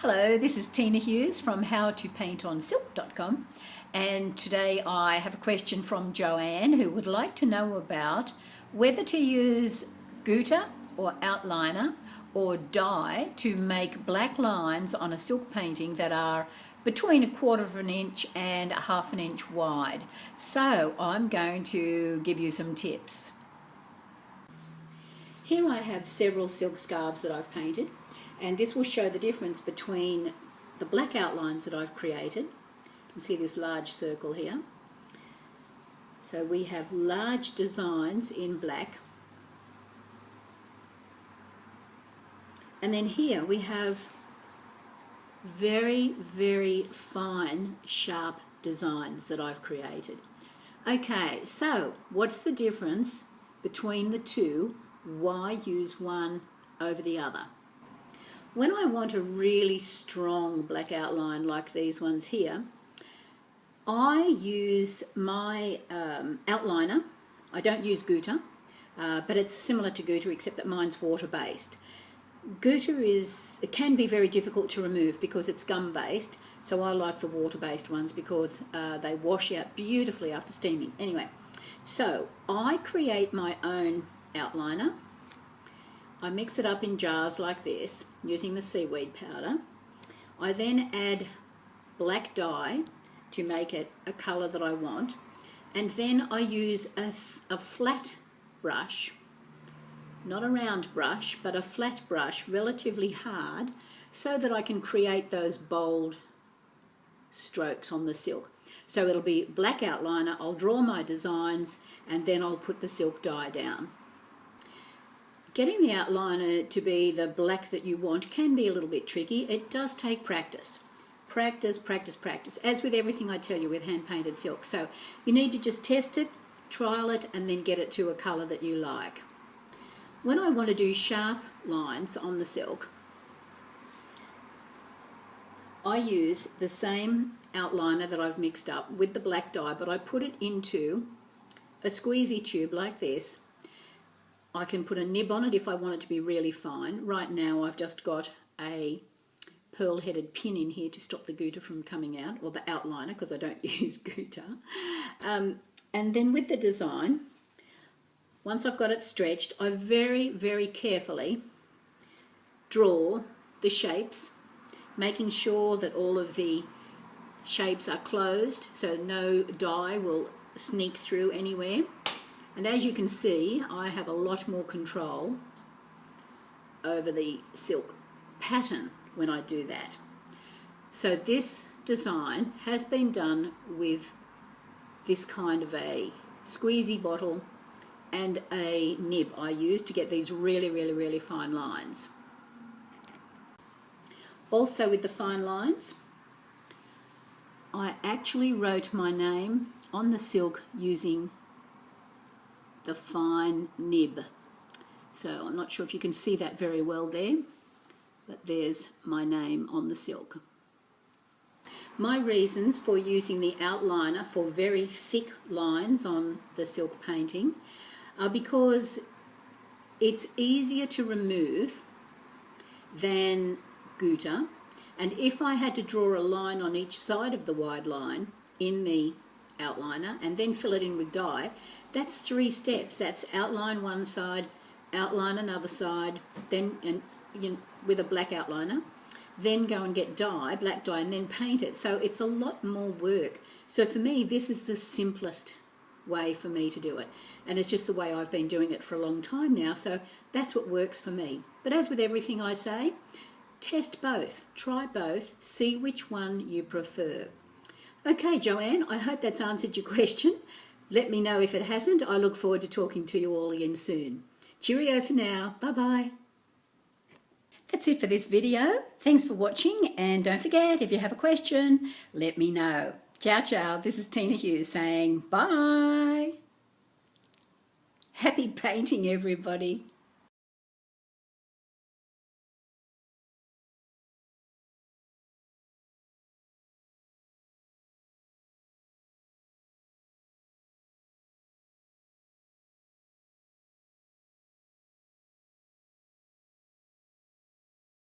Hello, this is Teena Hughes from howtopaintonsilkdotcom, and today I have a question from JoAnn who would like to know about whether to use gutta or outliner or dye to make black lines on a silk painting that are between 1/4 of an inch and 1/2 an inch wide. So I'm going to give you some tips. Here I have several silk scarves that I've painted, and this will show the difference between the black outlines that I've created. You can see this large circle here. So we have large designs in black. And then here we have very, very fine, sharp designs that I've created. Okay, so what's the difference between the two? Why use one over the other? When I want a really strong black outline like these ones here, I use my outliner. I don't use gutta, but it's similar to gutta except that mine's water-based. Gutta it can be very difficult to remove because it's gum-based, so I like the water-based ones because they wash out beautifully after steaming. Anyway, so I create my own outliner. I mix it up in jars like this using the seaweed powder. I then add black dye to make it a colour that I want, and then I use a flat brush, not a round brush but a flat brush, relatively hard, so that I can create those bold strokes on the silk. So it'll be black outliner, I'll draw my designs, and then I'll put the silk dye down. Getting the outliner to be the black that you want can be a little bit tricky. It does take practice. Practice, practice, practice, as with everything I tell you with hand-painted silk. So you need to just test it, trial it, and then get it to a colour that you like. When I want to do sharp lines on the silk, I use the same outliner that I've mixed up with the black dye, but I put it into a squeezy tube like this. I can put a nib on it if I want it to be really fine. Right now I've just got a pearl-headed pin in here to stop the gutta from coming out, or the outliner, because I don't use gutta. And then with the design, once I've got it stretched, I very, very carefully draw the shapes, making sure that all of the shapes are closed so no dye will sneak through anywhere. And as you can see, I have a lot more control over the silk pattern when I do that. So this design has been done with this kind of a squeezy bottle and a nib I use to get these really, really, really fine lines. Also with the fine lines, I actually wrote my name on the silk using the fine nib. So I'm not sure if you can see that very well there, but there's my name on the silk. My reasons for using the outliner for very thick lines on the silk painting are because it's easier to remove than gutta, and if I had to draw a line on each side of the wide line in the outliner and then fill it in with dye, that's 3 steps. That's outline one side, outline another side, then with a black outliner, then go and get dye, black dye, and then paint it. So it's a lot more work. So for me, this is the simplest way for me to do it, and it's just the way I've been doing it for a long time now, so that's what works for me. But as with everything I say, test both, try both, see which one you prefer. Okay, JoAnn, I hope that's answered your question. Let me know if it hasn't. I look forward to talking to you all again soon. Cheerio for now. Bye-bye. That's it for this video. Thanks for watching, and don't forget, if you have a question, let me know. Ciao, ciao. This is Teena Hughes saying bye. Happy painting, everybody.